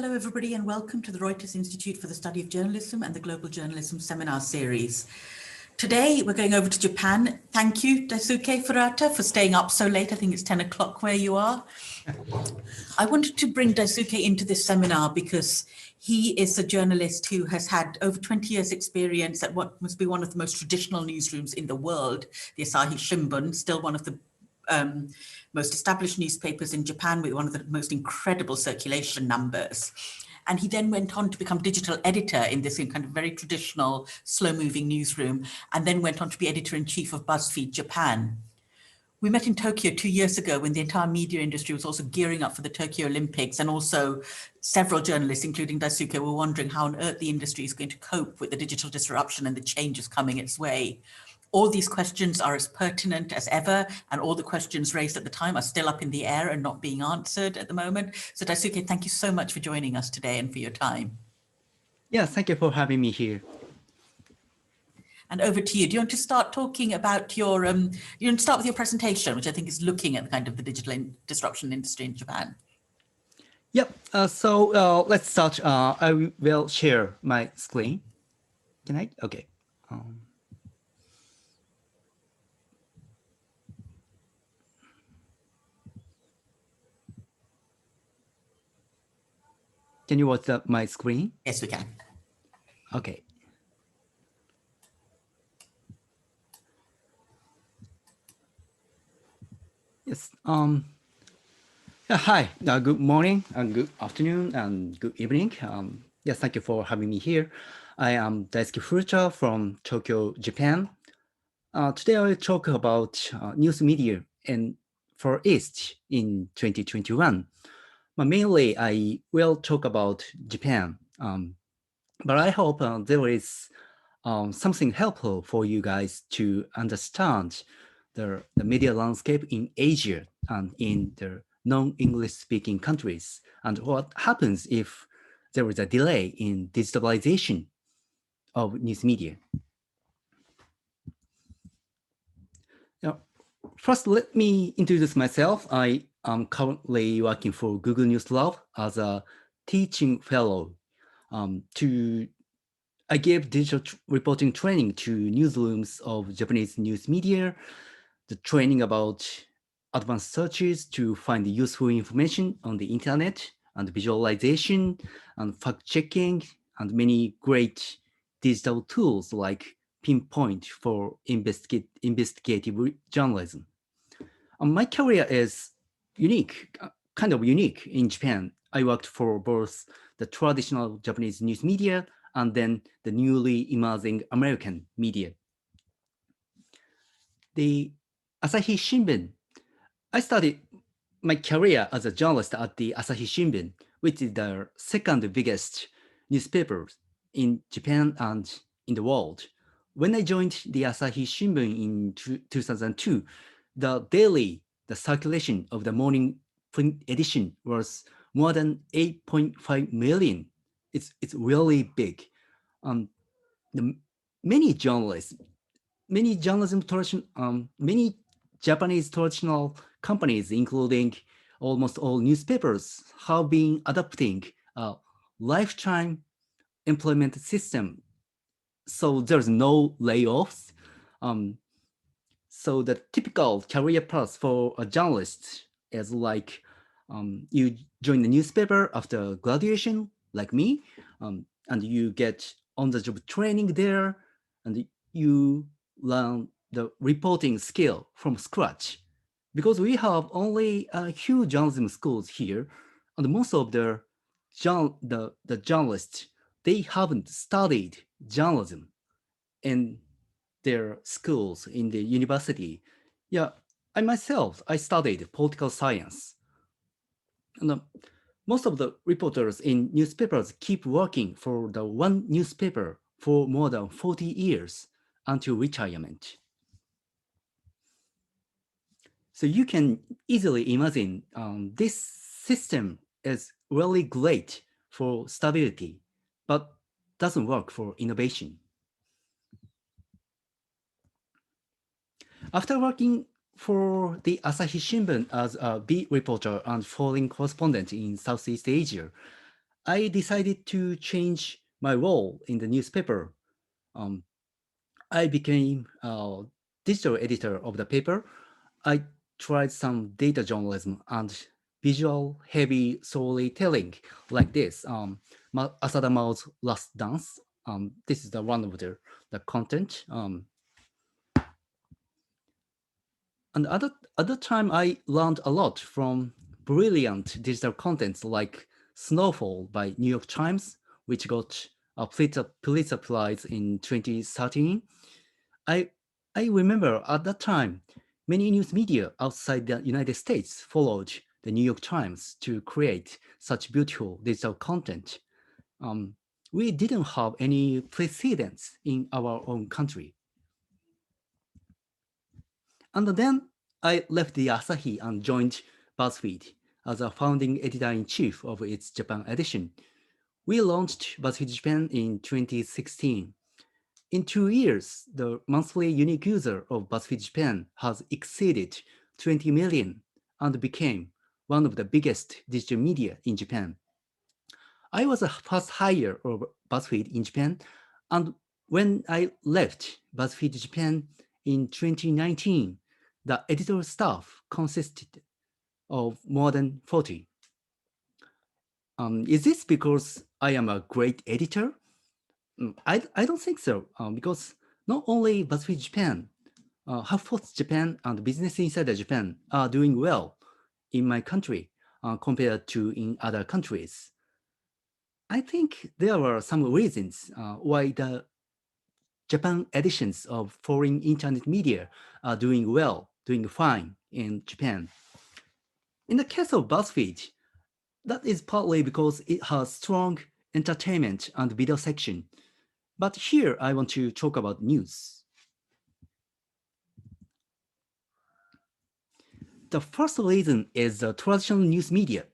Hello, everybody, and welcome to the Reuters Institute for the Study of Journalism and the Global Journalism Seminar Series. Today, we're going over to Japan. Thank you, Daisuke Furuta, for staying up so late. I think it's 10 o'clock where you are. I wanted to bring Daisuke into this seminar because he is a journalist who has had over 20 years experience at what must be one of the most traditional newsrooms in the world, the Asahi Shimbun, still one of the most established newspapers in Japan with one of the most incredible circulation numbers. And he then went on to become digital editor in this kind of very traditional, slow-moving newsroom, and then went on to be editor-in-chief of Buzzfeed Japan. We met in Tokyo 2 years ago when the entire media industry was also gearing up for the Tokyo Olympics, and also several journalists, including Daisuke, were wondering how on earth the industry is going to cope with the digital disruption and the changes coming its way. All these questions are as pertinent as ever, and all the questions raised at the time are still up in the air and not being answered at the moment. So Daisuke, thank you so much for joining us today and for your time. Yeah, thank you for having me here. And over to you. Do you want to start talking about your, you want to start with your presentation, which I think is looking at kind of the digital disruption industry in Japan? Yep, let's start. I will share my screen. Can I? Okay. Can you watch my screen? Yes, we can. Okay. Yes. Hi. Good morning, and good afternoon, and good evening. Yes, thank you for having me here. I am Daisuke Furuta from Tokyo, Japan. Today I will talk about news media and for East in 2021. But mainly, I will talk about Japan. But I hope there is something helpful for you guys to understand the media landscape in Asia and in the non-English speaking countries, and what happens if there is a delay in digitalization of news media. Now, first, let me introduce myself. I am currently working for Google News Lab as a teaching fellow. I gave digital reporting training to newsrooms of Japanese news media, the training about advanced searches to find useful information on the internet, and visualization and fact checking, and many great digital tools like Pinpoint for investigative journalism. My career is unique, kind of unique in Japan. I worked for both the traditional Japanese news media and then the newly emerging American media. The Asahi Shimbun. I started my career as a journalist at the Asahi Shimbun, which is the second biggest newspaper in Japan and in the world. When I joined the Asahi Shimbun in 2002, the circulation of the morning print edition was more than 8.5 million. It's really big. Many journalists, many Japanese traditional companies, including almost all newspapers, have been adopting a lifetime employment system. So there's no layoffs. So the typical career path for a journalist is like you join the newspaper after graduation, like me, and you get on-the-job training there, and you learn the reporting skill from scratch. Because we have only a few journalism schools here, and most of the journalists, they haven't studied journalism in their schools in the university. Yeah, I studied political science. And most of the reporters in newspapers keep working for the one newspaper for more than 40 years until retirement. So you can easily imagine this system is really great for stability, but doesn't work for innovation. After working for the Asahi Shimbun as a beat reporter and foreign correspondent in Southeast Asia, I decided to change my role in the newspaper. Um, I became a digital editor of the paper. I tried some data journalism and visual heavy storytelling like this. Asada Mao's Last Dance. This is the one of the content. And other time I learned a lot from brilliant digital contents like Snowfall by New York Times, which got a Pulitzer Prize in 2013. I I remember at that time, many news media outside the United States followed the New York Times to create such beautiful digital content. Um, we didn't have any precedents in our own country. And then I left the Asahi and joined Buzzfeed as a founding editor-in-chief of its Japan edition. We launched Buzzfeed Japan in 2016. In 2 years, the monthly unique user of Buzzfeed Japan has exceeded 20 million and became one of the biggest digital media in Japan. I was a first hire of Buzzfeed in Japan, and when I left Buzzfeed Japan in 2019, the editorial staff consisted of more than 40. Is this because I am a great editor? I don't think so, because not only BuzzFeed Japan, HuffPost Japan and Business Insider Japan are doing well in my country compared to in other countries. I think there are some reasons why the Japan editions of foreign internet media are doing well, doing fine in Japan. In the case of BuzzFeed, that is partly because it has strong entertainment and video section. But here I want to talk about news. The first reason is the traditional news media.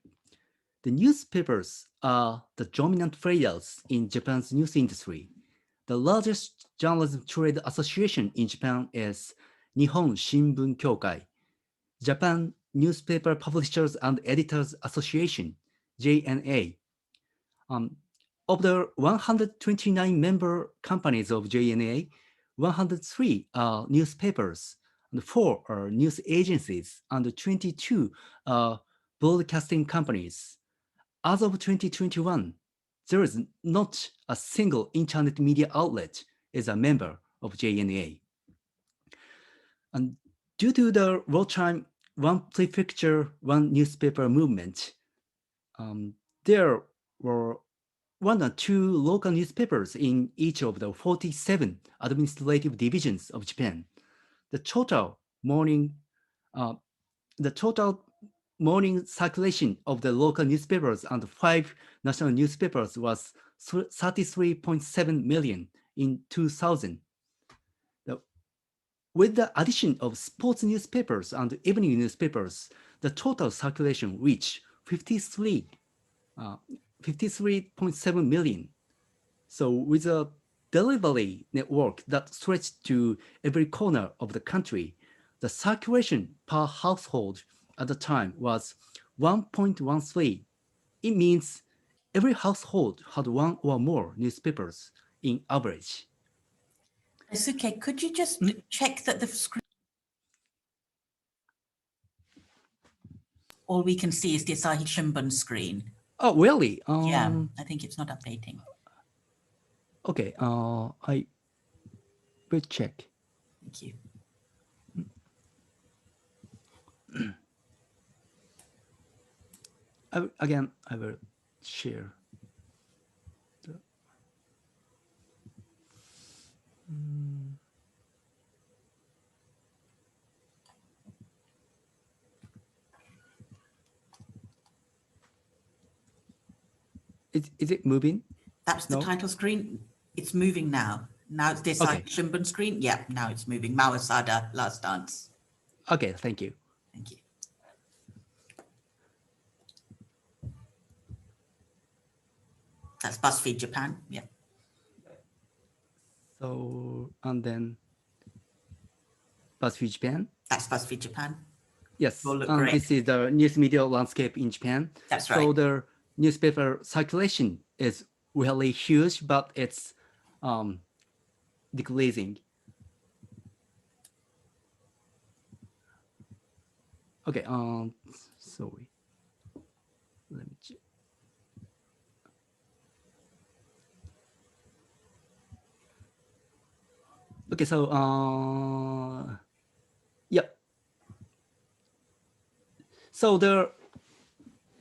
The newspapers are the dominant players in Japan's news industry. The largest journalism trade association in Japan is Nihon Shimbun Kyokai, Japan Newspaper Publishers and Editors Association, JNA. Of the 129 member companies of JNA, 103 are newspapers, and 4 are news agencies, and 22 are broadcasting companies. As of 2021, there is not a single internet media outlet is a member of JNA. And due to the wartime one prefecture, one newspaper movement, there were 1 or 2 local newspapers in each of the 47 administrative divisions of Japan. The total morning circulation of the local newspapers and 5 national newspapers was 33.7 million in 2000. With the addition of sports newspapers and evening newspapers, the total circulation reached 53.7 million. So with a delivery network that stretched to every corner of the country, the circulation per household at the time was 1.13. It means every household had 1 or more newspapers in average. Daisuke, could you just check that the screen? All we can see is the Asahi Shimbun screen. Oh, really? Yeah, I think it's not updating. Okay, I will check. Thank you. I will share. Is it moving? That's the title screen. It's moving now. Now it's this Shimbun screen. Yeah, now it's moving. Mao Asada, Last Dance. Okay, thank you. Thank you. That's Buzzfeed Japan. Yeah. So, and then Buzzfeed Japan. That's Buzzfeed Japan. Yes, this is the news media landscape in Japan. That's right. So newspaper circulation is really huge, but it's decreasing. Okay, sorry. Let me check. Okay, so yeah. So there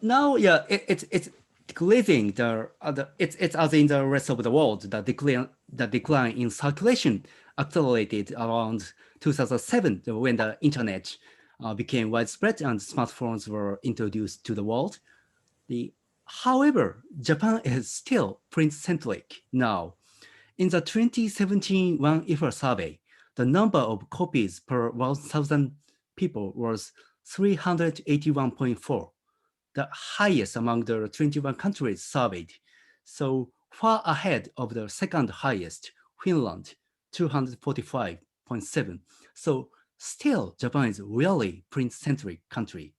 now, yeah, it's decreasing. The other it's as in the rest of the world. The decline in circulation accelerated around 2007 when the internet became widespread and smartphones were introduced to the world. However, Japan is still print-centric now. In the 2017 One IFA survey, the number of copies per 1,000 people was 381.4, the highest among the 21 countries surveyed, so far ahead of the second highest, Finland, 245.7. So still, Japan is really print-centric country.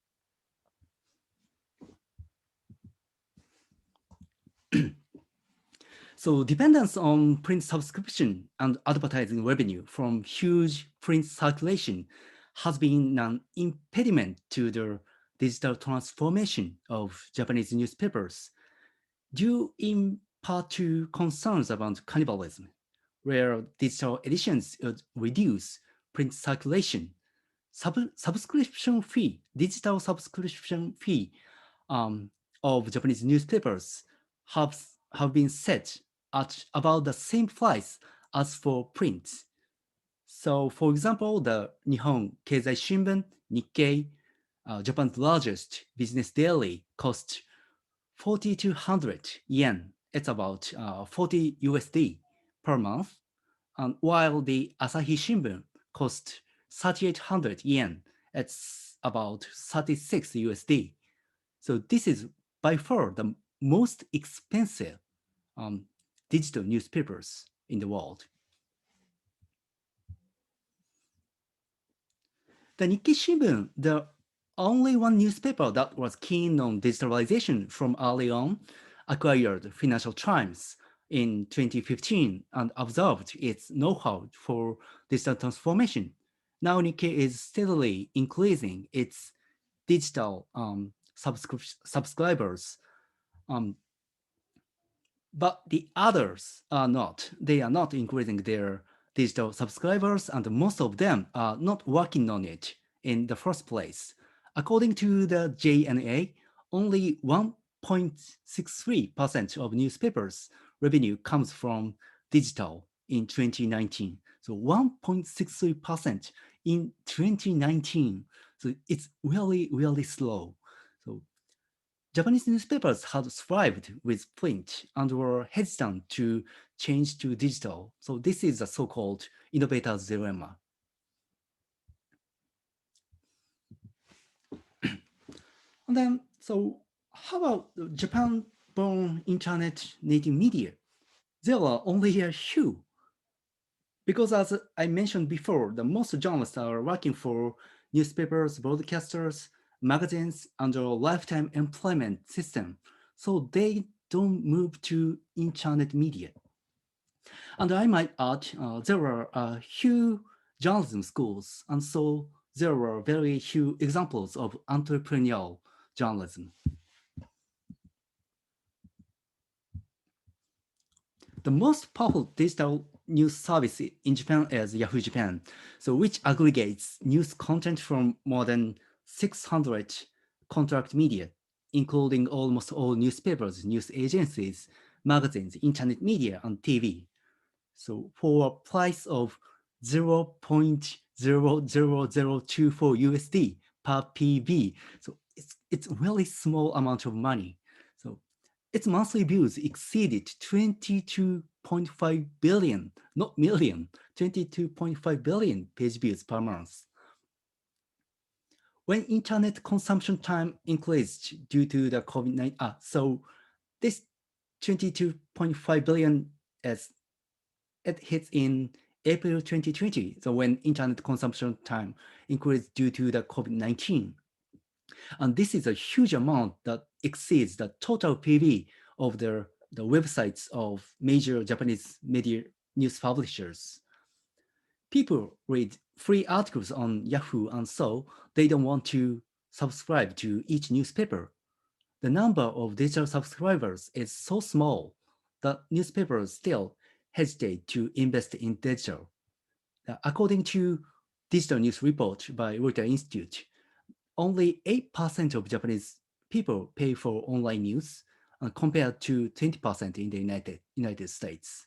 So dependence on print subscription and advertising revenue from huge print circulation has been an impediment to the digital transformation of Japanese newspapers, due in part to concerns about cannibalism, where digital editions would reduce print circulation. Subscription fee, digital subscription fee of Japanese newspapers have been set at about the same price as for print. So, for example, the Nihon Keizai Shimbun, Nikkei, Japan's largest business daily, cost 4,200 yen. It's about 40 USD per month. And while the Asahi Shimbun cost 3,800 yen, it's about 36 USD. So this is by far the most expensive digital newspapers in the world. The Nikkei Shimbun, the only one newspaper that was keen on digitalization from early on, acquired Financial Times in 2015 and observed its know-how for digital transformation. Now Nikkei is steadily increasing its digital subscribers, but the others are not. They are not increasing their digital subscribers, and most of them are not working on it in the first place. According to the JNA, only 1.63% of newspapers revenue comes from digital in 2019. So 1.63% in 2019. So it's really, really slow. So Japanese newspapers had thrived with print and were hesitant to change to digital. So this is the so-called innovator's dilemma. And then, so how about Japan-born internet native media? There are only a few. Because as I mentioned before, the most journalists are working for newspapers, broadcasters, magazines under a lifetime employment system. So they don't move to internet media. And I might add, there are a few journalism schools, and so there are very few examples of entrepreneurial journalism. The most powerful digital news service in Japan is Yahoo Japan, so which aggregates news content from more than 600 contract media, including almost all newspapers, news agencies, magazines, internet media, and TV. So for a price of 0.00024 USD per PV, so it's really small amount of money. So its monthly views exceeded 22.5 billion, not million, 22.5 billion page views per month. When internet consumption time increased due to the COVID-19, so this 22.5 billion it hits in April 2020, so when internet consumption time increased due to the COVID-19. And this is a huge amount that exceeds the total PV of the websites of major Japanese media news publishers. People read free articles on Yahoo, and so they don't want to subscribe to each newspaper. The number of digital subscribers is so small that newspapers still hesitate to invest in digital. According to Digital News Report by Reuters Institute, only 8% of Japanese people pay for online news, compared to 20% in the United States.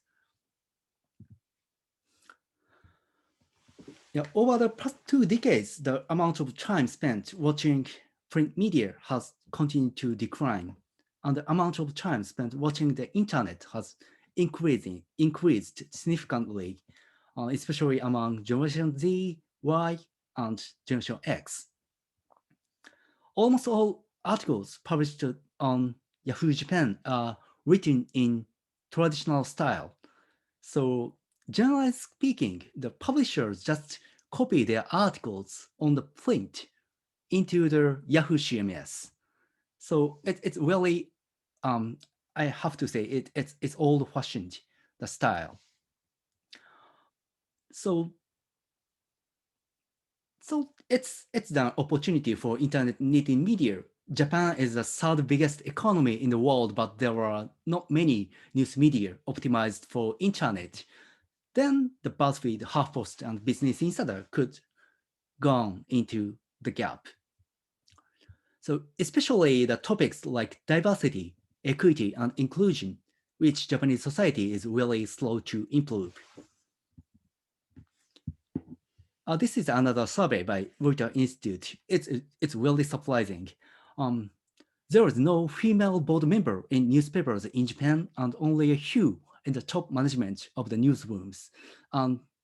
Over the past 2 decades, the amount of time spent watching print media has continued to decline, and the amount of time spent watching the internet has increased significantly, especially among Generation Z, Y, and Generation X. Almost all articles published on Yahoo Japan are written in traditional style. So generally speaking, the publishers just copy their articles on the print into their Yahoo CMS. So it's really, I have to say, it's old-fashioned, the style. So it's the opportunity for internet native media. Japan is the third biggest economy in the world, but there are not many news media optimized for internet. Then the Buzzfeed, HuffPost, and Business Insider could go into the gap. So especially the topics like diversity, equity, and inclusion, which Japanese society is really slow to improve. This is another survey by Reuters Institute. It's really surprising. There is no female board member in newspapers in Japan, and only a few in the top management of the newsrooms.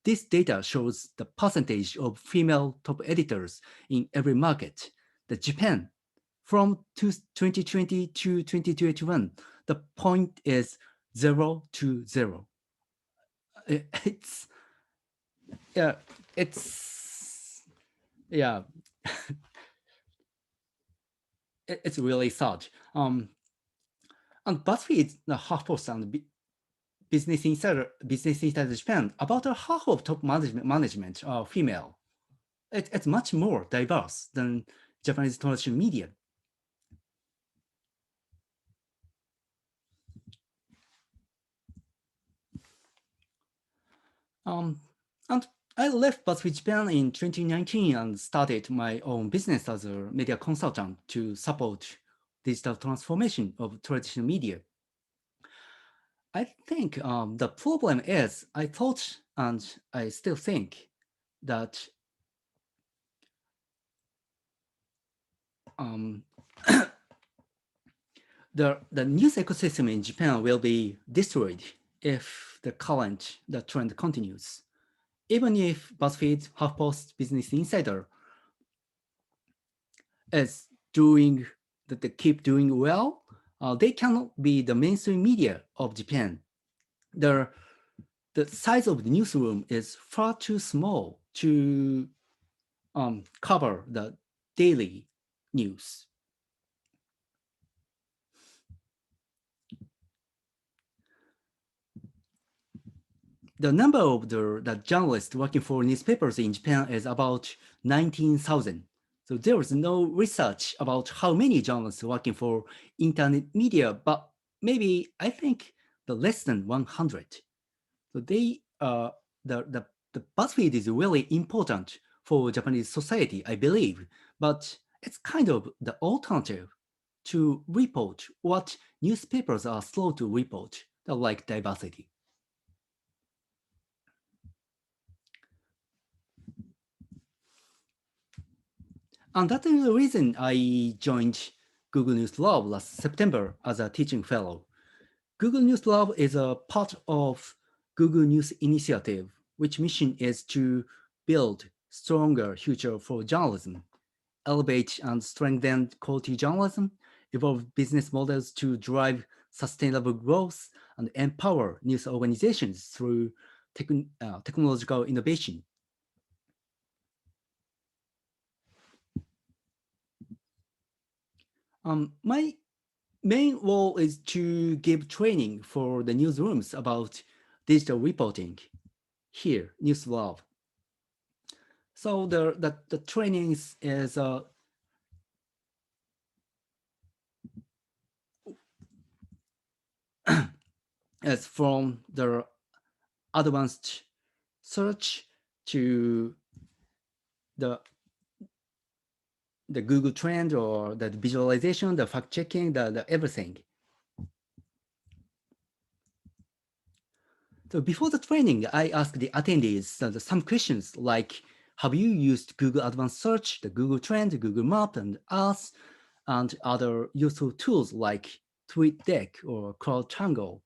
This data shows the percentage of female top editors in every market. The Japan, from 2020 to 2021, the point is 0 to 0. It's it's really sad. And BuzzFeed, the HuffPost, and Business Insider Japan, about a half of top management are female. It's much more diverse than Japanese traditional media. And I left Buzzfeed Japan in 2019 and started my own business as a media consultant to support digital transformation of traditional media. I think the problem is, I thought, and I still think, that the news ecosystem in Japan will be destroyed if the trend continues. Even if BuzzFeed, HuffPost, Business Insider is keep doing well, they cannot be the mainstream media of Japan. The size of the newsroom is far too small to cover the daily news. The number of the journalists working for newspapers in Japan is about 19,000. So there is no research about how many journalists working for internet media, but maybe I think the less than 100. So the BuzzFeed is really important for Japanese society, I believe, but it's kind of the alternative to report what newspapers are slow to report, like diversity. And that is the reason I joined Google News Lab last September as a teaching fellow. Google News Lab is a part of Google News Initiative, which mission is to build stronger future for journalism, elevate and strengthen quality journalism, evolve business models to drive sustainable growth, and empower news organizations through technological innovation. My main role is to give training for the newsrooms about digital reporting here, News Lab. So the training is from the advanced search to the Google Trend or the visualization, the fact checking, the everything. So before the training, I asked the attendees some questions like, have you used Google Advanced Search, the Google Trend, Google Map, and Earth, and other useful tools like TweetDeck or CrowdTangle?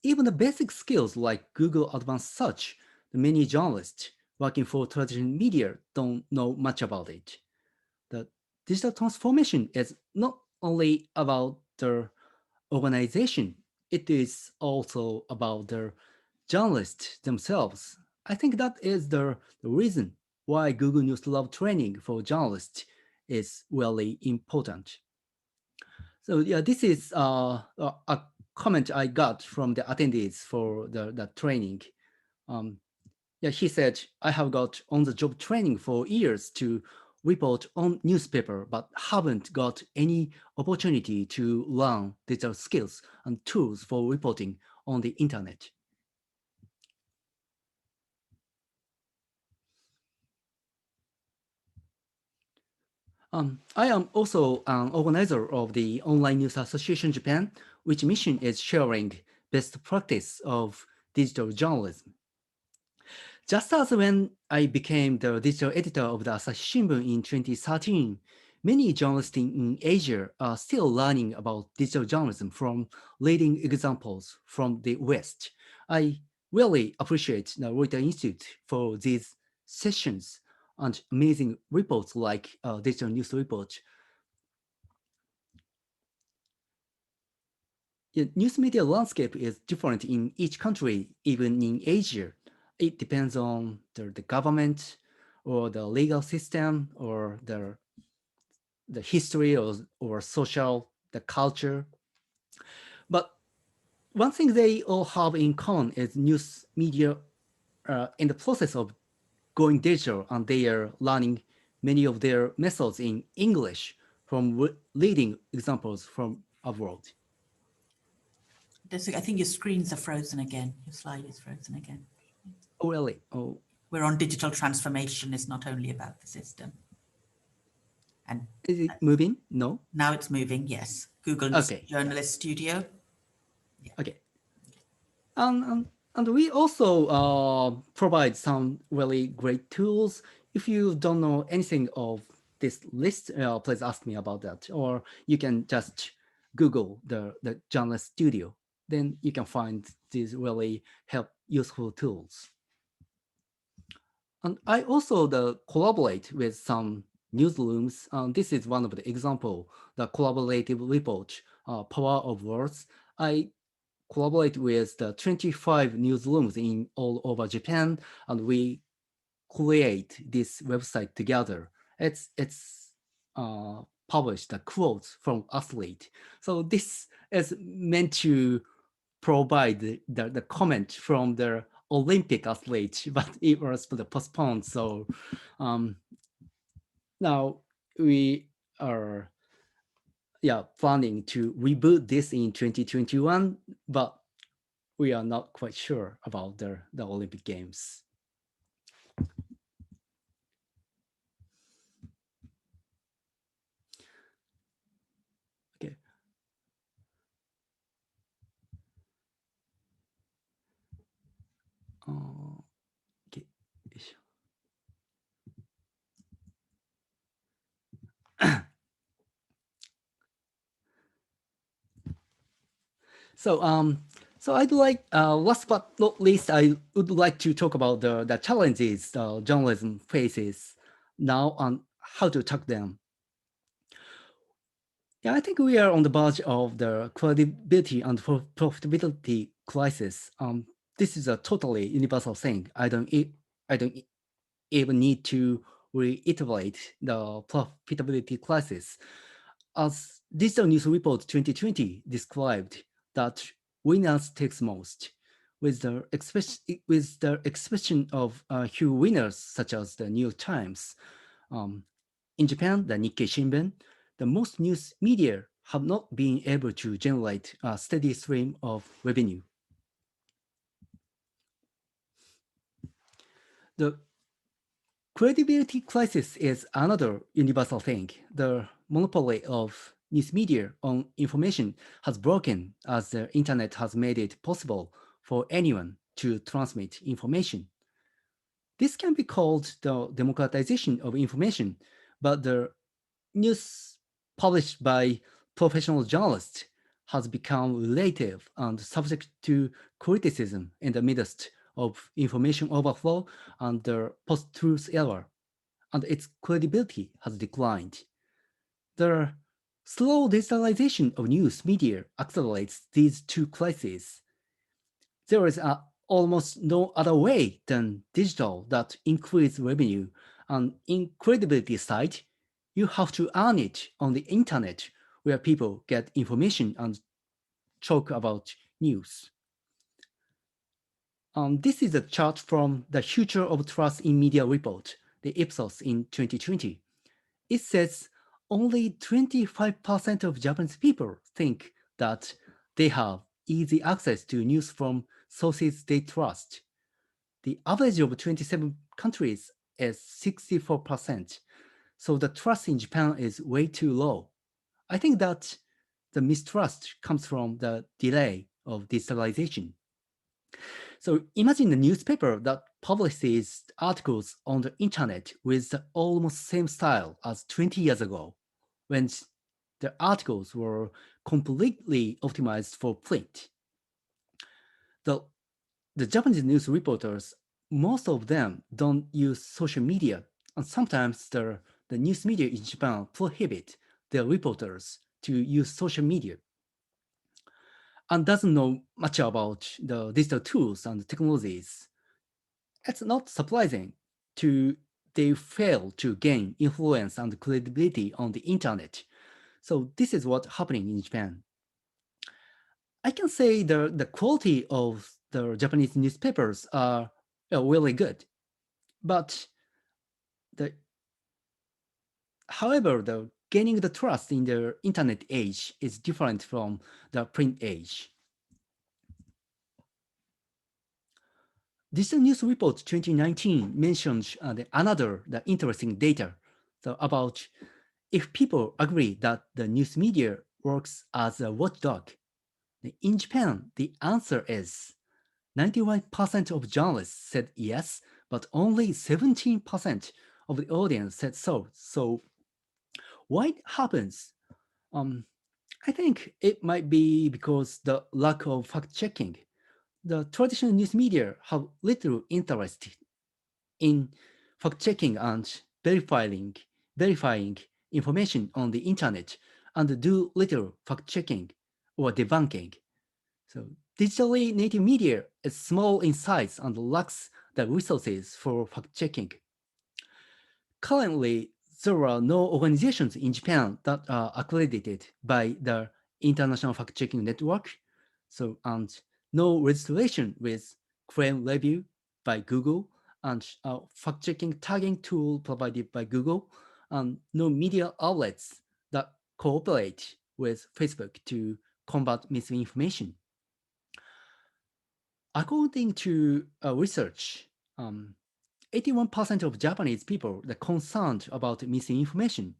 Even the basic skills like Google Advanced Search, the many journalists working for traditional media don't know much about it. The digital transformation is not only about the organization, it is also about the journalists themselves. I think that is the reason why Google News Lab training for journalists is really important. So yeah, this is a comment I got from the attendees for the training. Um, yeah, he said, I have got on-the-job training for years to report on newspaper, but haven't got any opportunity to learn digital skills and tools for reporting on the internet. I am also an organizer of the Online News Association Japan, which mission is sharing best practice of digital journalism. Just as when I became the digital editor of the Asahi Shimbun in 2013, many journalists in Asia are still learning about digital journalism from leading examples from the West. I really appreciate the Reuters Institute for these sessions and amazing reports like Digital News Report. Yeah, news media landscape is different in each country, even in Asia. It depends on the government or the legal system or the history or social, the culture. But one thing they all have in common is news media in the process of going digital, and they are learning many of their methods in English from leading examples from abroad. I think your screens are frozen again. Your slide is frozen again. Oh, really? Oh, We're on digital transformation. It's not only about the system. And is it moving? No? now it's moving, yes. Google Okay. Journalist Studio. Okay. And we also provide some really great tools. If you don't know anything of this list, please ask me about that. Or you can just Google the Journalist Studio. Then you can find these really useful tools. And I also collaborate with some newsrooms. This is one of the example, the collaborative report, Power of Words. I collaborate with the 25 newsrooms in all over Japan, and we create this website together. It's published the quotes from athlete. So this is meant to provide the comment from the Olympic athlete, but it was postponed. So now we are planning to reboot this in 2021, but we are not quite sure about the Olympic Games. Okay. Okay. So I'd like, last but not least, I would like to talk about the challenges journalism faces now and how to tackle them. Yeah, I think we are on the verge of the credibility and profitability crisis. This is a totally universal thing. I don't even need to reiterate the profitability crisis. As Digital News Report 2020 described, that winners takes most, with the exception of a few winners such as the New York Times. Um, in Japan, the Nikkei Shimbun, the most news media have not been able to generate a steady stream of revenue. The credibility crisis is another universal thing. The monopoly of news media on information has broken as the internet has made it possible for anyone to transmit information. This can be called the democratization of information, but the news published by professional journalists has become relative and subject to criticism in the midst of information overflow and the post-truth era, and its credibility has declined. The slow digitalization of news media accelerates these two crises. There is almost no other way than digital that increase revenue, and in credibility side, you have to earn it on the internet where people get information and talk about news. This is a chart from the Future of Trust in Media report, the Ipsos in 2020. It says only 25% of Japanese people think that they have easy access to news from sources they trust. The average of 27 countries is 64%. So the trust in Japan is way too low. I think that the mistrust comes from the delay of digitalization. So imagine a newspaper that publishes articles on the internet with the almost same style as 20 years ago, when the articles were completely optimized for print. The, the Japanese news reporters, most of them don't use social media, and sometimes the news media in Japan prohibit their reporters to use social media and doesn't know much about the digital tools and technologies. It's not surprising to they fail to gain influence and credibility on the internet. So this is what's happening in Japan. I can say the quality of the Japanese newspapers are really good, but the however, the gaining the trust in the internet age is different from the print age. Digital News Report 2019 mentions the interesting data about if people agree that the news media works as a watchdog. In Japan, the answer is 91% of journalists said yes, but only 17% of the audience said so. So why it happens? Um, I think it might be because the lack of fact checking. The traditional news media have little interest in fact checking and verifying information on the internet and do little fact checking or debunking. So digitally native media is small in size and lacks the resources for fact checking. Currently, there are no organizations in Japan that are accredited by the International Fact Checking Network. So, and no registration with claim review by Google and a fact checking tagging tool provided by Google, and no media outlets that cooperate with Facebook to combat misinformation. According to research, 81% of Japanese people are concerned about misinformation,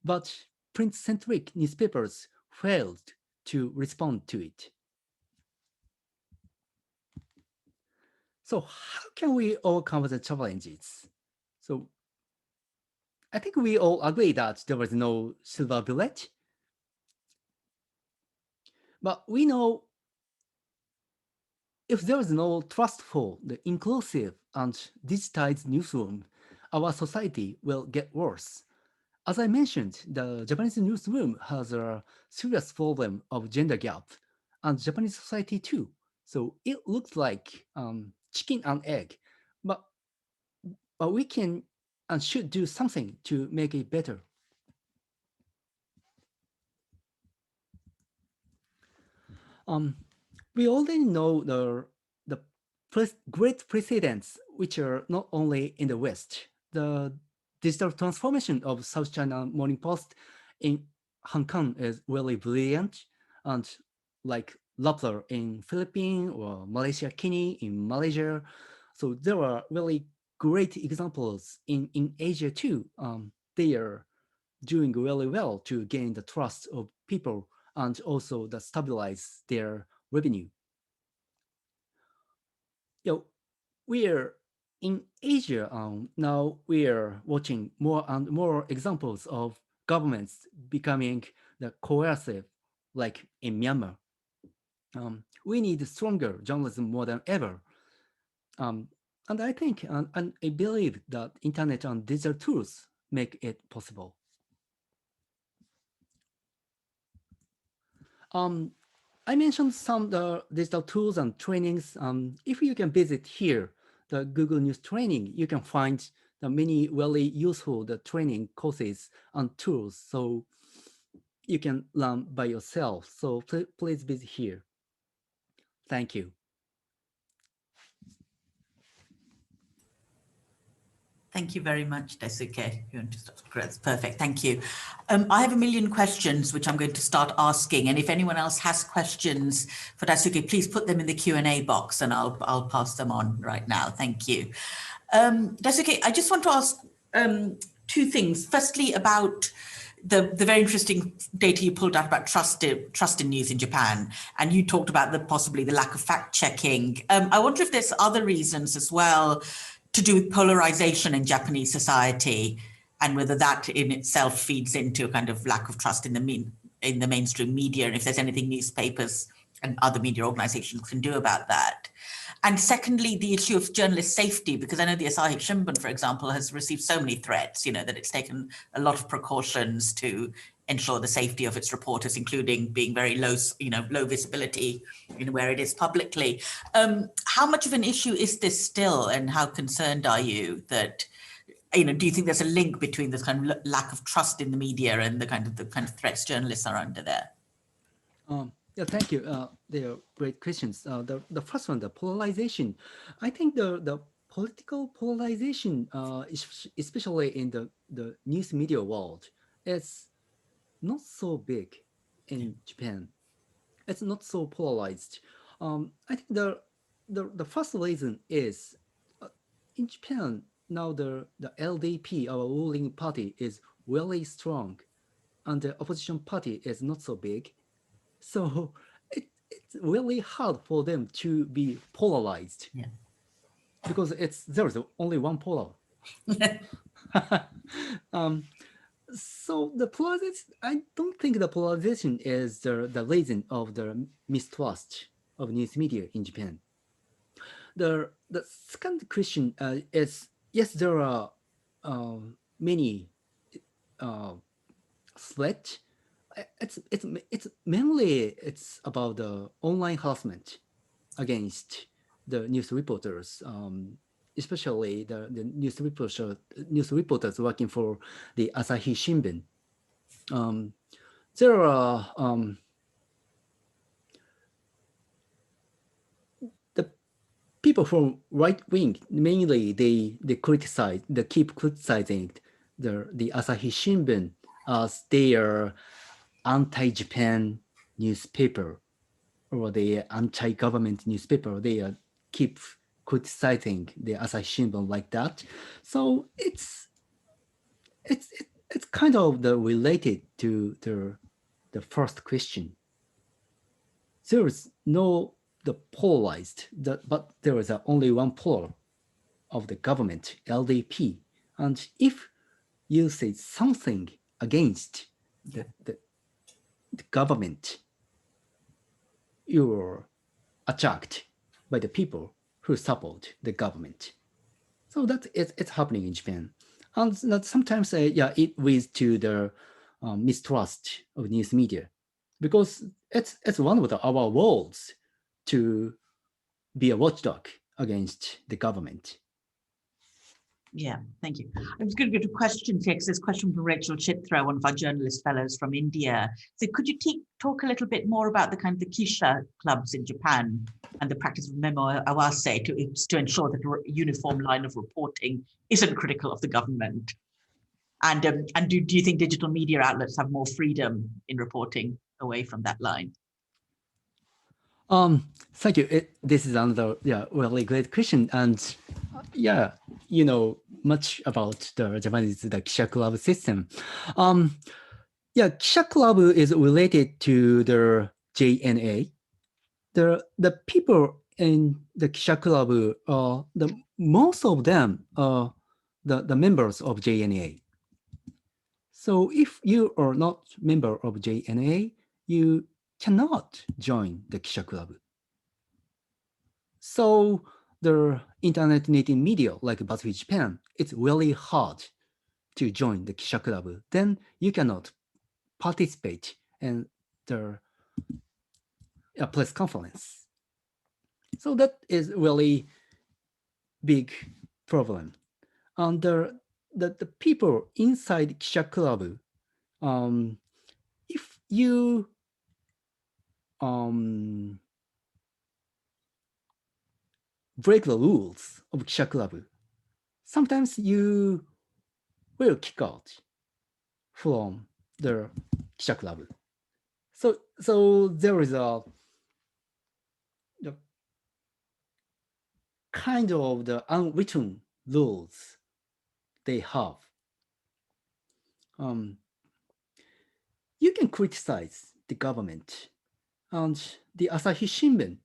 but print-centric newspapers failed to respond to it. So how can we overcome the challenges? So I think we all agree that there was no silver bullet, but we know if there is no trustful, the inclusive and digitized newsroom, our society will get worse. As I mentioned, the Japanese newsroom has a serious problem of gender gap, and Japanese society too. So it looks like chicken and egg, but, but we can and should do something to make it better. We already know the great precedents, which are not only in the West. The digital transformation of South China Morning Post in Hong Kong is really brilliant, and like Rappler in Philippines or Malaysia Kini in Malaysia. So there are really great examples in Asia too. They are doing really well to gain the trust of people and also that stabilize their revenue. You know, we're in Asia now. We're watching more and more examples of governments becoming the coercive, like in Myanmar. We need stronger journalism more than ever. And I think and I believe that internet and digital tools make it possible. I mentioned some the digital tools and trainings. If you can visit here, the Google News training, you can find the many really useful the training courses and tools. So you can learn by yourself. So please visit here. Thank you. Thank you very much, Daisuke. That's perfect. Thank you. I have a million questions, which I'm going to start asking. And if anyone else has questions for Daisuke, please put them in the Q&A box and I'll pass them on right now. Thank you. Daisuke, I just want to ask two things. Firstly, about the very interesting data you pulled out about trust in news in Japan, and you talked about possibly the lack of fact checking. I wonder if there's other reasons as well to do with polarization in Japanese society, and whether that in itself feeds into a kind of lack of trust in the mainstream media, and if there's anything newspapers and other media organizations can do about that. And secondly, the issue of journalist safety, because I know the Asahi Shimbun, for example, has received so many threats, that it's taken a lot of precautions to ensure the safety of its reporters, including being very low, low visibility, where it is publicly. How much of an issue is this still, and how concerned are you that, do you think there's a link between this kind of lack of trust in the media and the kind of threats journalists are under there? Yeah, thank you. They are great questions. The first one, the polarization. I think the political polarization, especially in the news media world, is not so big in Japan. It's not so polarized. I think the first reason is in Japan now the LDP, our ruling party, is really strong, and the opposition party is not so big. So it's really hard for them to be polarized, Yeah. because there's only one polar. So the polarization, I don't think the polarization is the reason of the mistrust of news media in Japan. The second question is, yes, there are many threats. It's mainly about the online harassment against the news reporters, especially the news reporters working for the Asahi Shimbun. There are the people from right wing, mainly they keep criticizing the Asahi Shimbun as their anti-Japan newspaper, or the anti-government newspaper. They keep criticizing the Asahi Shimbun like that. So it's kind of related to the first question. There is no the polarized, but there is only one polar of the government, LDP. And if you say something against the government, you're attacked by the people who support the government. So it's happening in Japan. And that sometimes, it leads to the mistrust of news media, because it's one of our roles to be a watchdog against the government. Yeah, thank you. I was going to go to questions here because there's a question from Rachel Chitra, one of our journalist fellows from India. So could you talk a little bit more about the kind of the Kisha clubs in Japan and the practice of memo awase to ensure that a uniform line of reporting isn't critical of the government? And do you think digital media outlets have more freedom in reporting away from that line? Thank you. This is another really great question, and you know much about the Japanese Kisha Club system. Kisha Club is related to the JNA. The people in the Kisha Club, most of them are the members of JNA. So if you are not member of JNA, you cannot join the Kisha Club. So the internet native media like Buzzfeed Japan, it's really hard to join the Kisha Club. Then you cannot participate in the press conference. So that is really big problem. And the people inside Kisha Club, if you break the rules of Kisha Club, sometimes you will kick out from the Kisha Club. So there is the kind of the unwritten rules they have. You can criticize the government, and the Asahi Shimbun,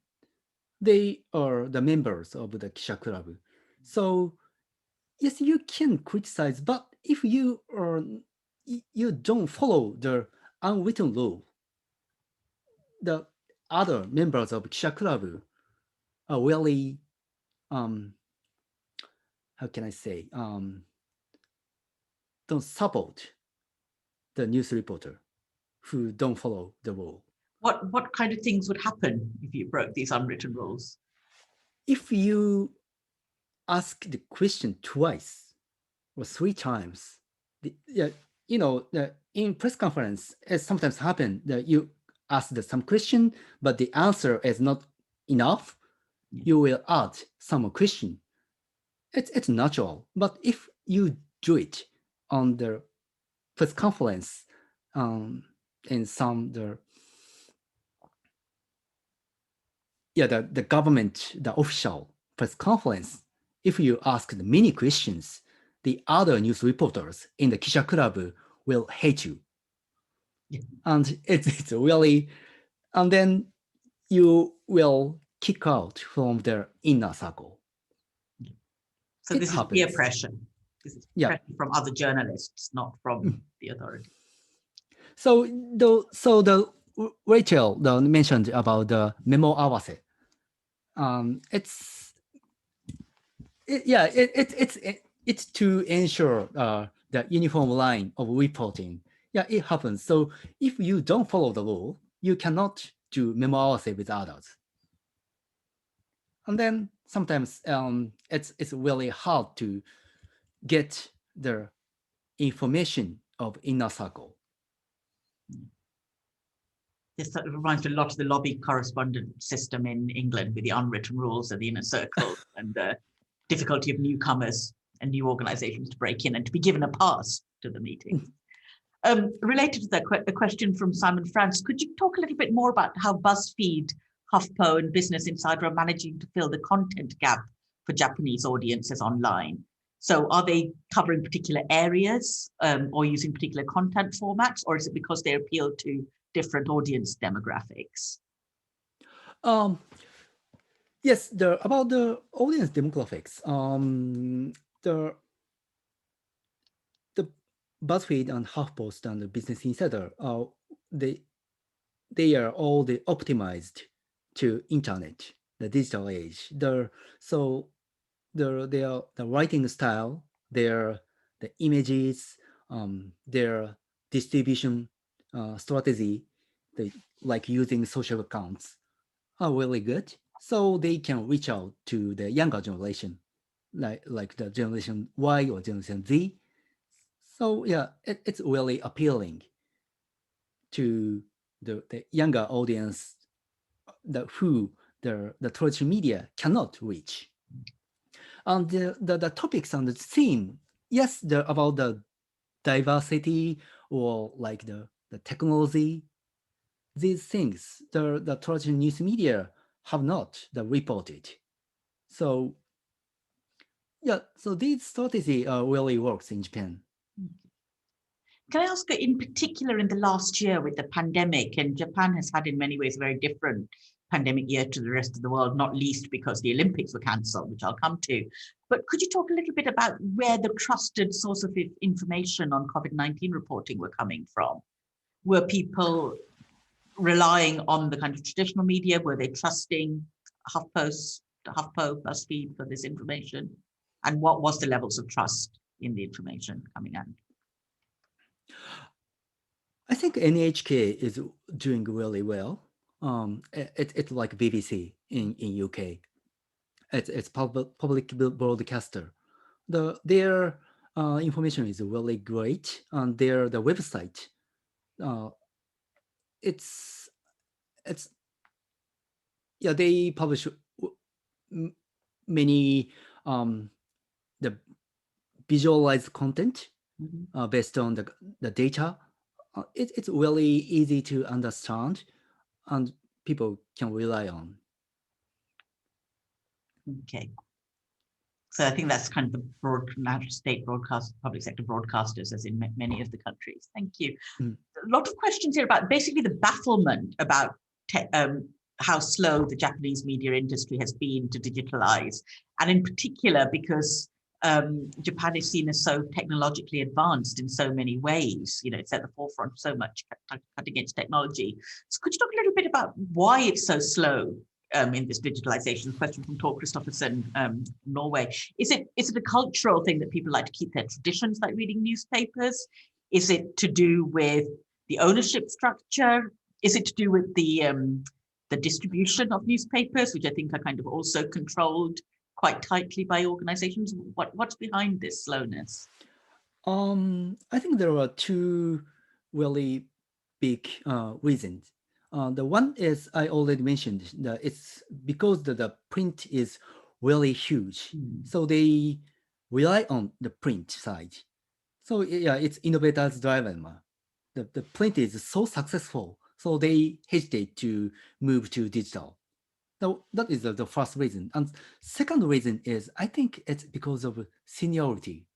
they are the members of the Kisha Club. So yes, you can criticize, but if you don't follow the unwritten rule, the other members of Kisha Club are really how can I say don't support the news reporter who don't follow the rule. What kind of things would happen if you broke these unwritten rules? If you ask the question twice or three times, in press conference, it sometimes happens that you ask some question, but the answer is not enough. You will add some question. It's natural, but if you do it on the press conference, in some the government, the official press conference, if you ask many questions, the other news reporters in the Kisha Club will hate you. Yeah. And it's really, and then you will kick out from their inner circle. So this is peer pressure. This is pressure from other journalists, not from the authority. So the Rachel mentioned about the memo awase. It's to ensure the uniform line of reporting. Yeah, it happens. So if you don't follow the rule, you cannot do memo awase with others. And then sometimes it's really hard to get the information of inner circle. This sort of reminds me a lot of the lobby correspondent system in England with the unwritten rules of the inner circle and the difficulty of newcomers and new organizations to break in and to be given a pass to the meeting. Related to that, a question from Simon France, could you talk a little bit more about how BuzzFeed, HuffPo and Business Insider are managing to fill the content gap for Japanese audiences online? So are they covering particular areas or using particular content formats, or is it because they appeal to different audience demographics? Yes, about the audience demographics, the BuzzFeed and HuffPost and the Business Insider, they are all optimized to internet, the digital age. Their writing style, the images, their distribution strategy, like using social accounts, are really good. So they can reach out to the younger generation. like the generation Y or generation Z. So yeah, it's really appealing to the younger audience who the traditional media cannot reach. And the topics and the theme, yes, they're about the diversity or like the technology. These things, the traditional news media have not reported. So yeah, so this strategy really works in Japan. Can I ask, in particular, in the last year with the pandemic, and Japan has had in many ways a very different pandemic year to the rest of the world, not least because the Olympics were cancelled, which I'll come to. But could you talk a little bit about where the trusted source of information on COVID-19 reporting were coming from? Were people relying on the kind of traditional media? Were they trusting HuffPo, Buzzfeed for this information? And what was the levels of trust in the information coming out? I think NHK is doing really well. It's like BBC in UK. It's public broadcaster. Their information is really great, and the website. It's it's yeah, they publish many the visualized content based on the data. It's really easy to understand, and people can rely on. Okay. So I think that's kind of the state broadcast, public sector broadcasters, as in many of the countries. Thank you. A lot of questions here about basically the bafflement about how slow the Japanese media industry has been to digitalize, and in particular because Japan is seen as so technologically advanced in so many ways. You know, it's at the forefront of so much cutting edge technology. So could you talk a little bit about why it's so slow in this digitalization? Question from Tor Christopherson, Norway. Is it a cultural thing that people like to keep their traditions, like reading newspapers? Is it to do with the ownership structure? Is it to do with the distribution of newspapers, which I think are kind of also controlled quite tightly by organizations? What's behind this slowness? I think there are two really big reasons. The one is I already mentioned that it's because the print is really huge, so they rely on the print side. So yeah, it's innovators driven. The print is so successful, so they hesitate to move to digital. So that is the first reason. And second reason is I think it's because of seniority.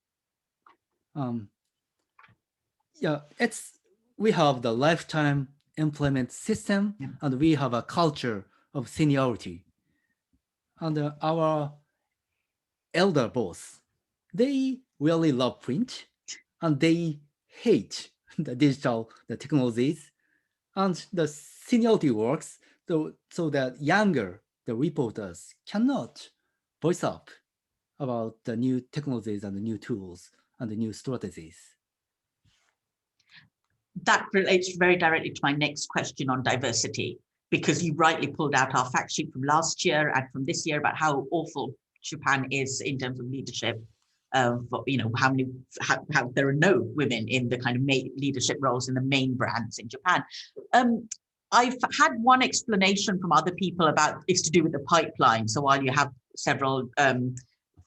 Yeah, we have the lifetime employment system, and we have a culture of seniority. And our elder boss, they really love print, and they hate the technologies, and the seniority works so that the reporters cannot voice up about the new technologies and the new tools and the new strategies. That relates very directly to my next question on diversity, because you rightly pulled out our fact sheet from last year and from this year about how awful Japan is in terms of leadership. You know, how there are no women in the kind of leadership roles in the main brands in Japan. I've had one explanation from other people about it's to do with the pipeline. So while you have several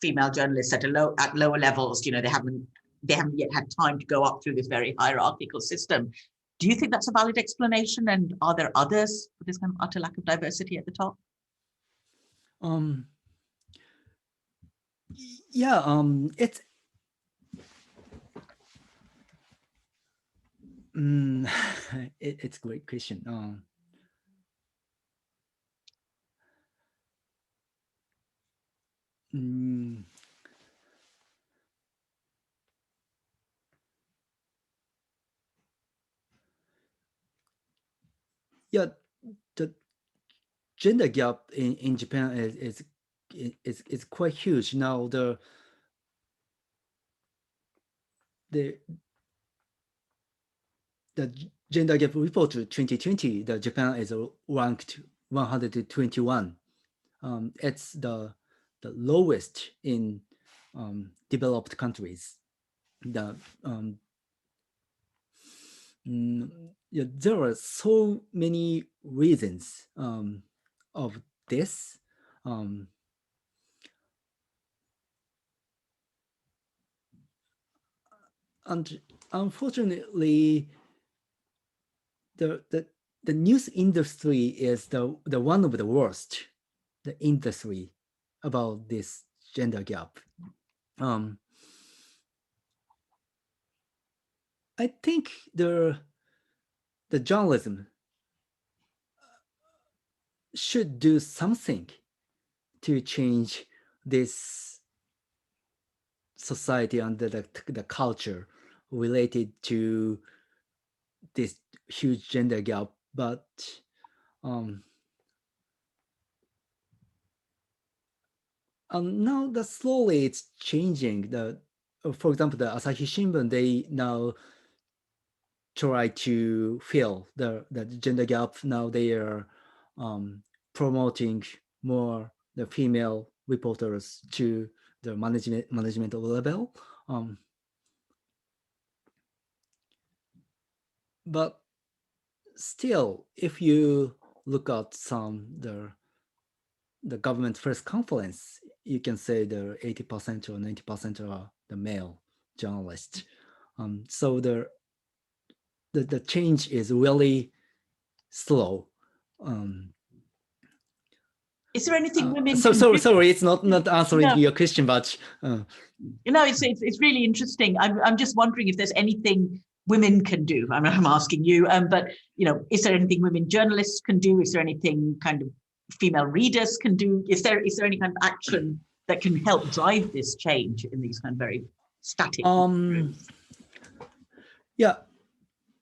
female journalists at lower levels, you know, they haven't yet had time to go up through this very hierarchical system. Do you think that's a valid explanation? And are there others for this kind of utter lack of diversity at the top? Yeah, it's a great question. Yeah, the gender gap in Japan is quite huge now. The gender gap report 2020, the Japan is ranked 121. It's the lowest in developed countries. The yeah, there are so many reasons of this. And unfortunately, the news industry is the one of the worst, the industry about this gender gap. I think the journalism should do something to change this society and the culture related to this huge gender gap. But now that slowly it's changing. For example, the Asahi Shimbun, they now try to fill the gender gap. Now they are promoting more the female reporters to the management level. But still, if you look at some the government press conference, you can say the 80% or 90% are the male journalists. So the change is really slow. Is there anything women so can sorry, do? sorry, it's not answering No. your question, but it's really interesting. I'm just wondering if there's anything women can do. I'm asking you, but is there anything women journalists can do? Is there anything kind of female readers can do? Is there any kind of action that can help drive this change in these kind of very static rooms? Yeah,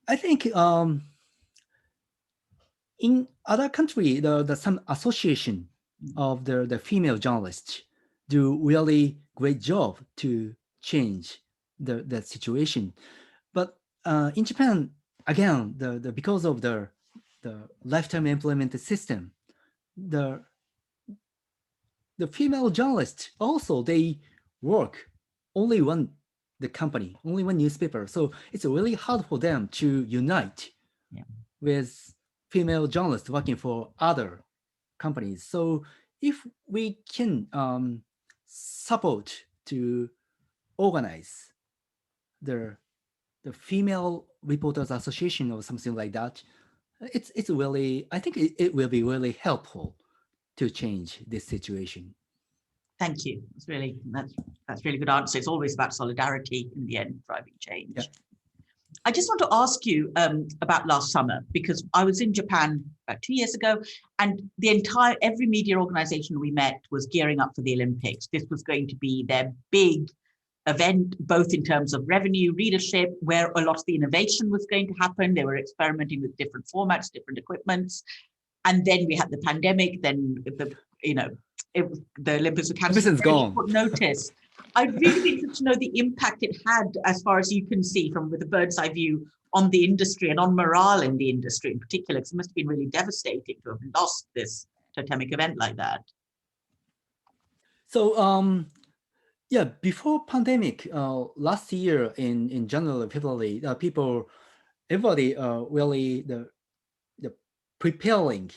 I think in other country, the some association of the female journalists do really great job to change the situation. But in Japan, again, the because of the lifetime employment system, the female journalists also they work only one the company, only one newspaper. So it's really hard for them to unite with female journalists working for other companies. So if we can support to organize the female reporters association or something like that, it's really, I think it will be really helpful to change this situation. Thank you. That's really good answer. It's always about solidarity in the end, driving change. Yeah. I just want to ask you about last summer, because I was in Japan about 2 years ago, and every media organization we met was gearing up for the Olympics. This was going to be their big event, both in terms of revenue, readership, where a lot of the innovation was going to happen. They were experimenting with different formats, different equipments. And then we had the pandemic, then the Olympics were cancelled. Everything's gone. Notice. I'd really be interested to know the impact it had, as far as you can see with a bird's eye view, on the industry and on morale in the industry in particular, because it must have been really devastating to have lost this totemic event like that. So yeah, before pandemic, last year in January, February, everybody really the preparing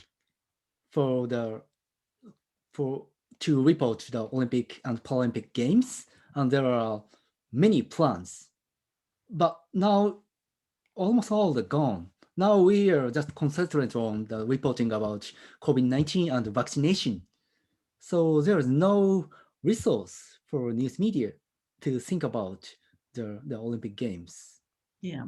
to report the Olympic and Paralympic Games, and there are many plans, but now almost all are gone. Now we are just concentrating on the reporting about COVID-19 and vaccination. So there is no resource for news media to think about the Olympic Games. Yeah.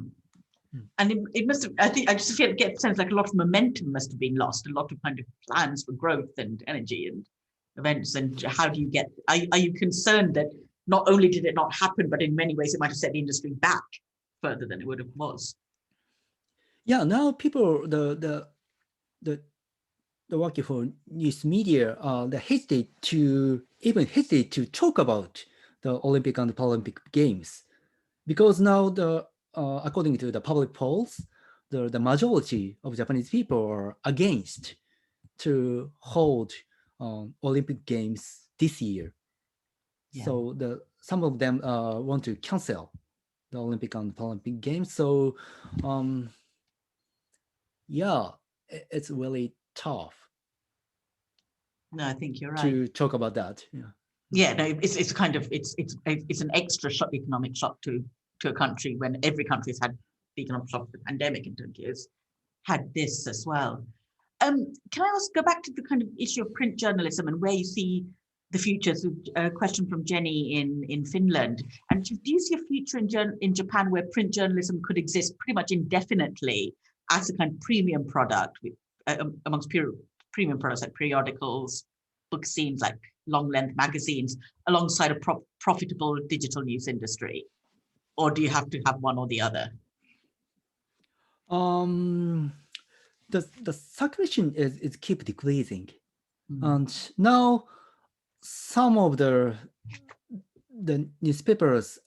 And it must have, I just get a sense like a lot of momentum must have been lost, a lot of kind of plans for growth and energy and events. And how do you are you concerned that not only did it not happen, but in many ways it might have set the industry back further than it would have was? Yeah, now people, the working for news media, they hesitate to talk about the Olympic and Paralympic Games, because now according to the public polls, the majority of Japanese people are against to hold Olympic Games this year. Yeah. So some of them want to cancel the Olympic and Paralympic Games. So yeah, it's really tough No, I think you're right. to talk about that. Yeah. Yeah, no, it's kind of it's an extra shock, economic shock to a country when every country has had the economic shock of the pandemic in 20 years, had this as well. Can I also go back to the kind of issue of print journalism and where you see the future? So a question from Jenny in Finland. And do you see a future in Japan where print journalism could exist pretty much indefinitely as a kind of premium product with, amongst premium products like periodicals, book scenes like long length magazines, alongside a profitable digital news industry? Or do you have to have one or the other? The circulation is keep decreasing, and now some of the newspapers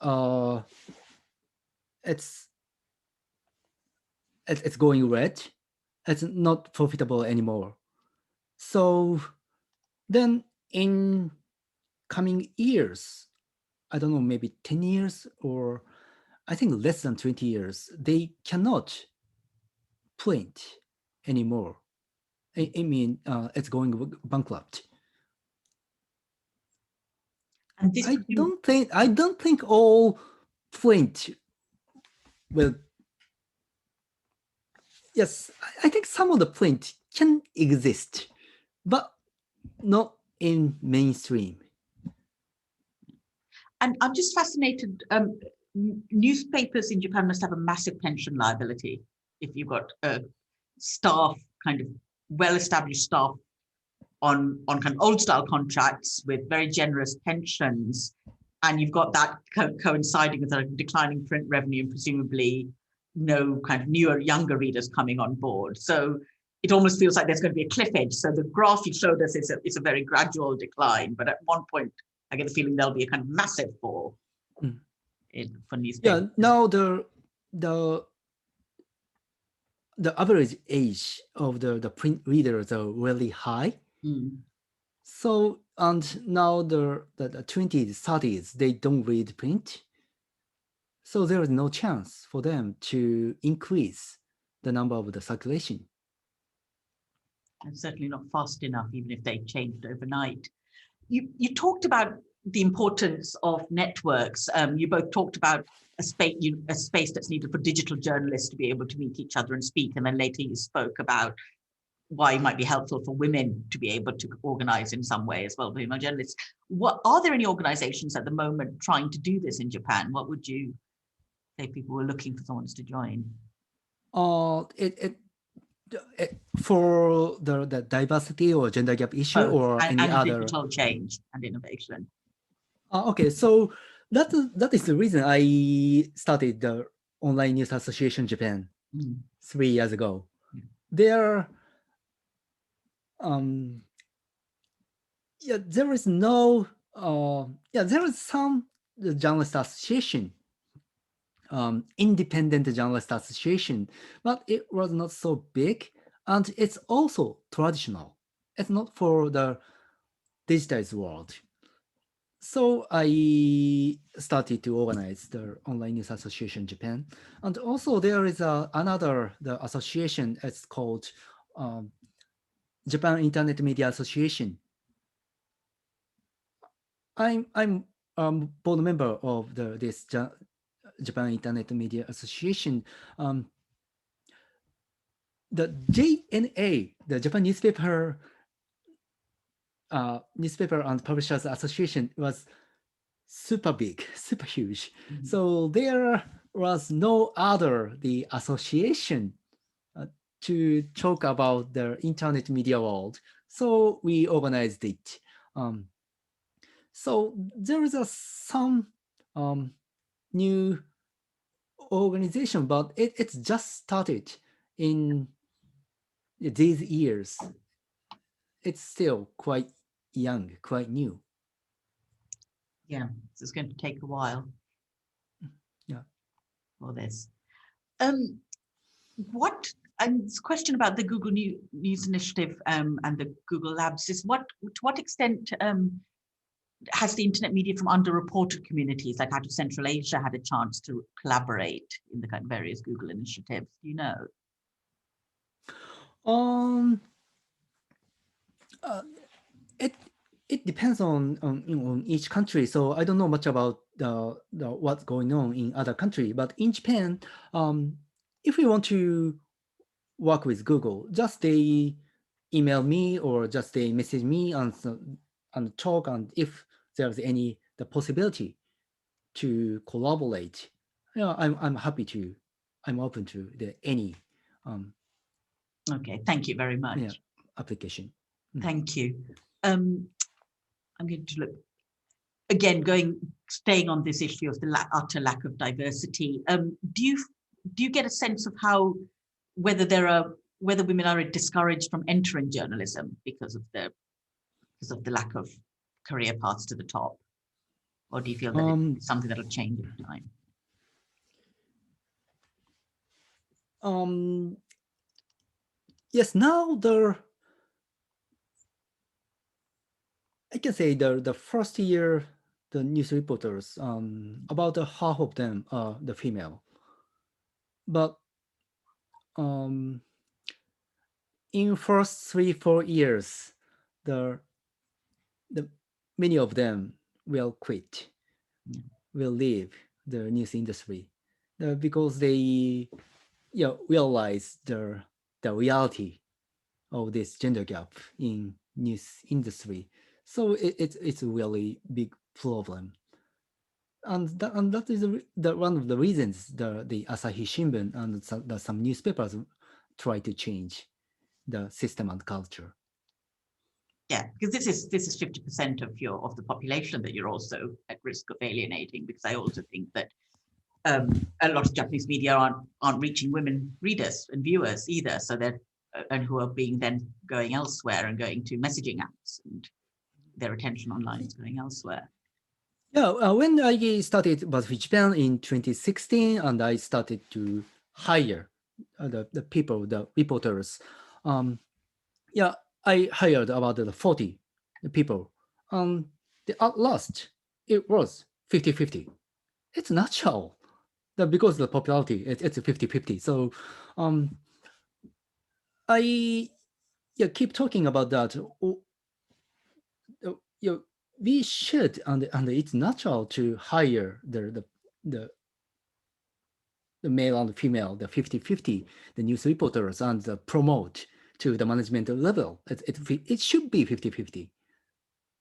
it's going red. It's not profitable anymore. So then in coming years, I don't know, maybe 10 years or I think less than 20 years, they cannot print anymore. I mean, it's going bankrupt. And this I don't think all print will. Yes, I think some of the print can exist, but not in mainstream. And I'm just fascinated. Newspapers in Japan must have a massive pension liability if you've got staff, kind of well-established staff on kind of old-style contracts with very generous pensions, and you've got that coinciding with a declining print revenue and presumably no kind of newer, younger readers coming on board. So it almost feels like there's going to be a cliff edge. So the graph you showed us is a very gradual decline, but at one point, I get the feeling there'll be a kind of massive fall for newspapers. Yeah, now the average age of the print readers are really high. So, and now the 20s, 30s, they don't read print. So there is no chance for them to increase the number of the circulation. And certainly not fast enough, even if they changed overnight. You talked about the importance of networks. You both talked about a space that's needed for digital journalists to be able to meet each other and speak. And then later you spoke about why it might be helpful for women to be able to organize in some way as well, female journalists. Are there any organizations at the moment trying to do this in Japan? What would you say people were looking for someone to join? For the diversity or gender gap issue or any other digital change and innovation. Okay, so that is the reason I started the Online News Association Japan 3 years ago. There there is no there is some journalist association, independent journalist association, but it was not so big, and it's also traditional. It's not for the digitized world. So I started to organize the Online News Association Japan, and also there is another association. It's called Japan Internet Media Association. I'm board member of this Japan Internet Media Association. The JNA, the Japan Newspaper and Publishers Association, was super big, super huge. So there was no other association to talk about the internet media world. So we organized it. So there is some new organization, but it's just started in these years. It's still quite young, quite new. Yeah, so it's going to take a while. Yeah. For this. And this question about the Google News Initiative and the Google Labs is to what extent has the internet media from underreported communities like out of Central Asia had a chance to collaborate in the kind of various Google initiatives? Do you know? It it depends on each country. So I don't know much about the what's going on in other country. But in Japan, if we want to work with Google, just they email me or just they message me and talk, and if there's any the possibility to collaborate, I'm happy to, I'm open to any Okay, thank you very much. application. Thank you. I'm going to look again, staying on this issue of the utter lack of diversity. Do you get a sense of how whether women are discouraged from entering journalism because of the lack of career paths to the top, or do you feel that it's something that'll change over time? Yes, now I can say the first year the news reporters, about half of them are the female, but in first 3-4 years, the many of them will quit, will leave the news industry, because they realize the reality of this gender gap in news industry. So it's a really big problem. And that is one of the reasons the Asahi Shimbun and some newspapers try to change the system and culture. Yeah, because this is 50% of the population that you're also at risk of alienating. Because I also think that a lot of Japanese media aren't reaching women readers and viewers either. So and who are being then going elsewhere and going to messaging apps, and their attention online is going elsewhere. Yeah, when I started Buzzfeed Japan in 2016, and I started to hire the people, the reporters, I hired about 40 people. At last, it was 50-50. It's natural that because of the popularity, it's 50-50. So I keep talking about that. We should, and it's natural to hire the male and female, the 50-50, the news reporters, and promote to the management level. It should be 50-50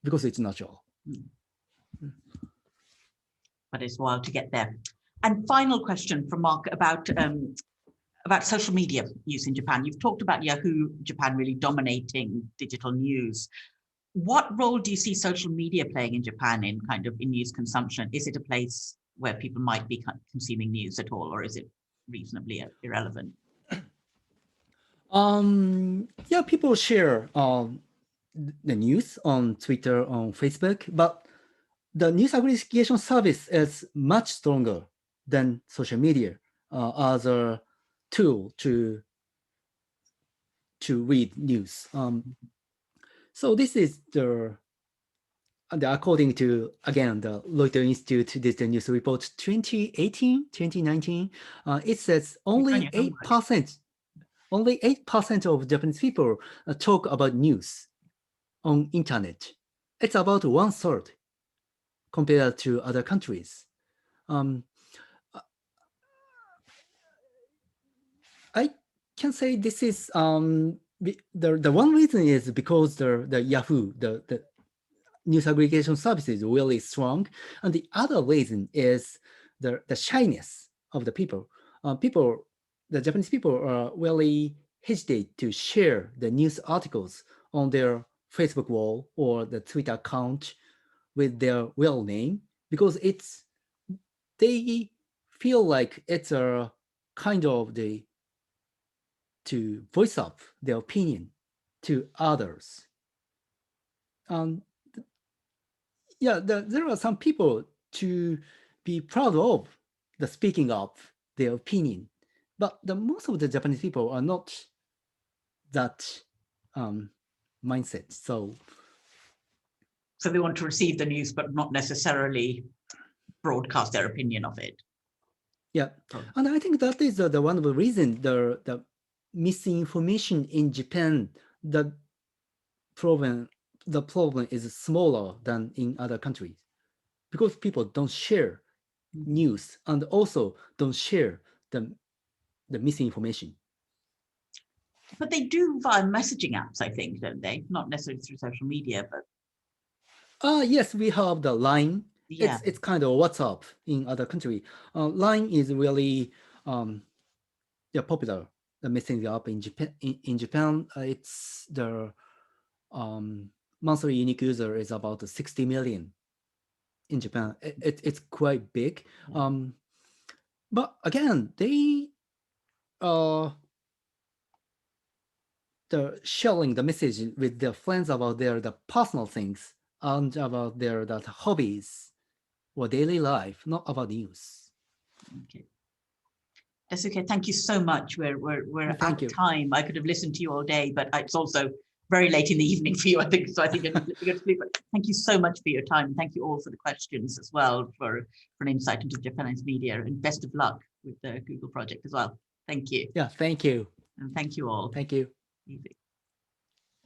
because it's natural. But it's wild to get there. And final question from Mark about social media use in Japan. You've talked about Yahoo Japan really dominating digital news. What role do you see social media playing in Japan in news consumption? Is it a place where people might be consuming news at all, or is it reasonably irrelevant? People share the news on Twitter, on Facebook, but the news aggregation service is much stronger than social media as a tool to read news. So this is according to, again, the Reuters Institute Digital News Report 2018, 2019, it says only 8% of Japanese people talk about news on internet. It's about 1/3 compared to other countries. I can say this is the one reason is because the Yahoo, the news aggregation service is really strong, and the other reason is the shyness of the people. The Japanese people really hesitate to share the news articles on their Facebook wall or the Twitter account with their real name because they feel like it's a kind of to voice up their opinion to others. There are some people to be proud of the speaking up their opinion, but most of the Japanese people are not that mindset. So So they want to receive the news, but not necessarily broadcast their opinion of it. Yeah, and I think that is the one of the reasons the misinformation in Japan, the problem is smaller than in other countries, because people don't share news and also don't share the misinformation. But they do via messaging apps, I think, don't they? Not necessarily through social media, but Yes, we have the line. yeah. It's kind of WhatsApp in other country. Line is really popular. The messaging app in Japan. In Japan, it's the monthly unique user is about 60 million in Japan. It's quite big. But again, they the sharing the message with their friends about the personal things and about their hobbies or daily life, not about news. Okay. Daisuke, thank you so much. We're out of time. I could have listened to you all day, but it's also very late in the evening for you, I think. So I think I'm going to sleep. But thank you so much for your time. Thank you all for the questions as well, for an insight into Japanese media, and best of luck with the Google project as well. Thank you. Yeah, thank you. And thank you all. Thank you. Easy.